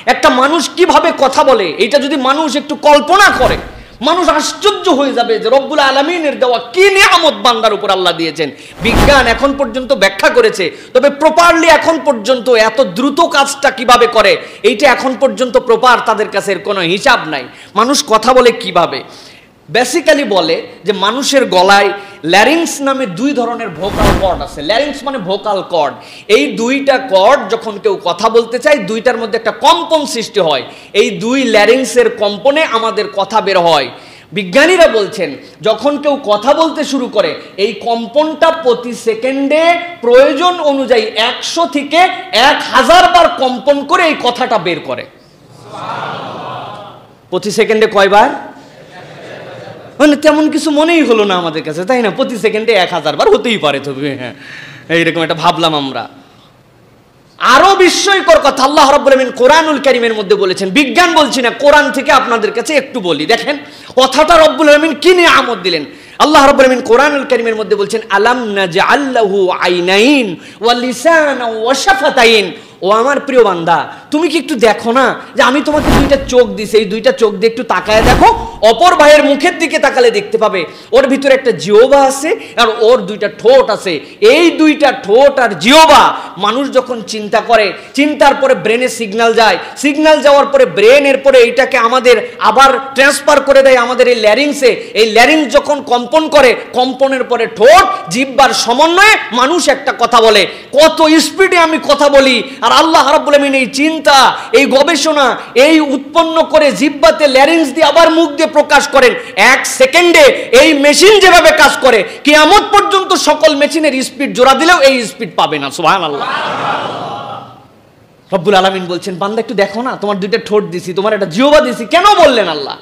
একটা মানুষ কিভাবে কথা বলে, এটা যদি মানুষ একটু কল্পনা করে, মানুষ আশ্চর্য হয়ে যাবে যে রব্বুল আলামিনের দেওয়া কি নিয়ামত বান্দার উপর আল্লাহ দিয়েছেন। বিজ্ঞান এখন পর্যন্ত ব্যাখ্যা করেছে, তবে প্রপারলি এখন পর্যন্ত এত দ্রুত কাজটা কিভাবে করে এইটা এখন পর্যন্ত প্রপার তাদের কাছে এর কোনো হিসাব নাই। মানুষ কথা বলে কিভাবে, বেসিক্যালি বলে যে মানুষের গলায় ল্যারিংস নামে দুই ধরনের ভোকাল কর্ড আছে। ল্যারিংস মানে ভোকাল কর্ড। এই দুইটা কর্ড যখন কেউ কথা বলতে চায়, দুইটার মধ্যে একটা কম্পন সৃষ্টি হয়। এই দুই ল্যারিংসের কম্পনে আমাদের কথা বের হয়। বিজ্ঞানীরা বলছেন যখন কেউ কথা বলতে শুরু করে, এই কম্পনটা প্রতি সেকেন্ডে প্রয়োজন অনুযায়ী 100 থেকে 1000 বার কম্পন করে এই কথাটা বের করে। প্রতি সেকেন্ডে কয়বার? মানে তেমন কিছু মনেই হলো না আমাদের কাছে, তাই না? প্রতি সেকেন্ডে 1000 বার হতেই পারে, তবে হ্যাঁ এইরকম একটা ভাবলাম আমরা। আরো বিস্ময়কর কথা আল্লাহ রাব্বুল আলামিন কোরআনুল কারীমের মধ্যে বলেছেন। বিজ্ঞান বলছি না, কোরআন থেকে আপনাদের কাছে একটু বলি, দেখেন কথাটা রব্বুল আলামিন কি নিয়ামত দিলেন। আল্লাহ রাব্বুল আলামিন কোরআনুল কারীমের মধ্যে বলছেন আলাম নাজআল লাহু আইনাইন ওয়া লিসানান ওয়া শাফাতাইন। ও আমার প্রিয় বান্দা, তুমি কি একটু দেখো না যে আমি তোমাকে দুইটা চোখ দিছি, এই দুইটা চোখ দিয়ে একটু তাকায় দেখো, অপর ভাইয়ের মুখের দিকে তাকালে দেখতে পাবে ওর ভিতরে একটা জিহ্বা আছে আর ওর দুইটা ঠোঁট আছে। এই দুইটা ঠোঁট আর জিহ্বা মানুষ যখন চিন্তা করে, চিন্তার পরে ব্রেনে সিগন্যাল যায়, সিগন্যাল যাওয়ার পরে ব্রেনের পরে এইটাকে আমাদের আবার ট্রান্সফার করে দেয় আমাদের এই ল্যারিংসে। এই ল্যারিংস যখন কম্পন করে, কম্পনের পরে ঠোঁট জিহ্বার সমন্বয়ে মানুষ একটা কথা বলে। কত স্পিডে আমি কথা বলি, আর আল্লাহ রাব্বুল আলামিন এই চিন্তা, এই গবেষণা, এই উৎপন্ন করে জিহ্বাতে ল্যারিংস দিয়ে আবার মুখ দিয়ে প্রকাশ করেন। 1 সেকেন্ডে এই মেশিন যেভাবে কাজ করে, কিয়ামত পর্যন্ত সকল মেশিনের স্পিড জোড়া দিলেও এই স্পিড পাবে না। সুবহানাল্লাহ। রব্বুল আলামিন বলছেন বান্দা একটু দেখো না, তোমার দুইটা ঠোঁট দিছি, তোমার একটা জিহ্বা দিছি। কেন বললেন আল্লাহ?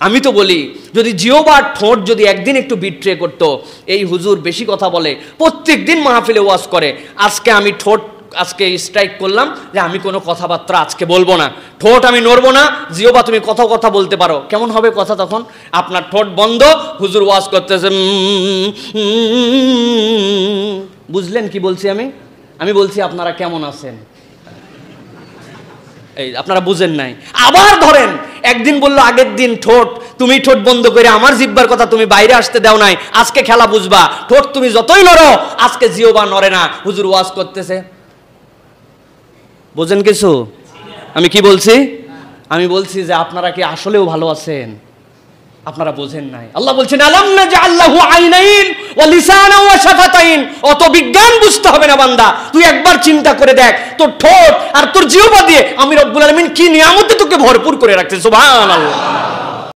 আমি তো বলি যদি জিহ্বা আর ঠোঁট যদি একদিন একটু বিট্রে করতো, এই হুজুর বেশি কথা বলে, প্রত্যেক দিন মাহফিলে ওয়াজ করে, আজকে আমি ঠোঁট আজকে স্ট্রাইক করলাম যে আমি কোনো কথাবার্তা আজকে বলবো না, ঠোঁট আমি নড়বো না, জিহ্বা তুমি কথা বলতে পারো। কেমন হবে কথা তখন? আপনার ঠোঁট বন্ধ, হুজুর ওয়াজ করতেছে। বুঝলেন কি বলছি আমি বলছি আপনারা কেমন আছেন, এই আপনারা বুঝেন নাই। আবার ধরেন একদিন বললো আগের দিন ঠোঁট তুমি ঠোঁট বন্ধ করে আমার জিহ্বার কথা তুমি বাইরে আসতে দাও নাই, আজকে খেলা বুঝবা, ঠোঁট তুমি যতই নড়ো আজকে জিহ্বা নড়ে না। হুজুর ওয়াজ করতেছে, বোঝেন কিছু? আমি কি বলছি? আমি বলছি যে আপনারা কি আসলেও ভালো আছেন? আপনারা বোঝেন নাই। আল্লাহ বলছেন আলাম নাজআল লাহু আইনাইন ওয়া লিসানান ওয়া শাফাতাইন। অত বিজ্ঞান বুঝতে হবে না বান্দা, তুই একবার চিন্তা করে দেখ তোর ঠোঁট আর তোর জিহ্বা দিয়ে আমি রব্বুল আলামিন কি নিয়ামতে তোকে ভরপুর করে রাখছি। সুবহানাল্লাহ।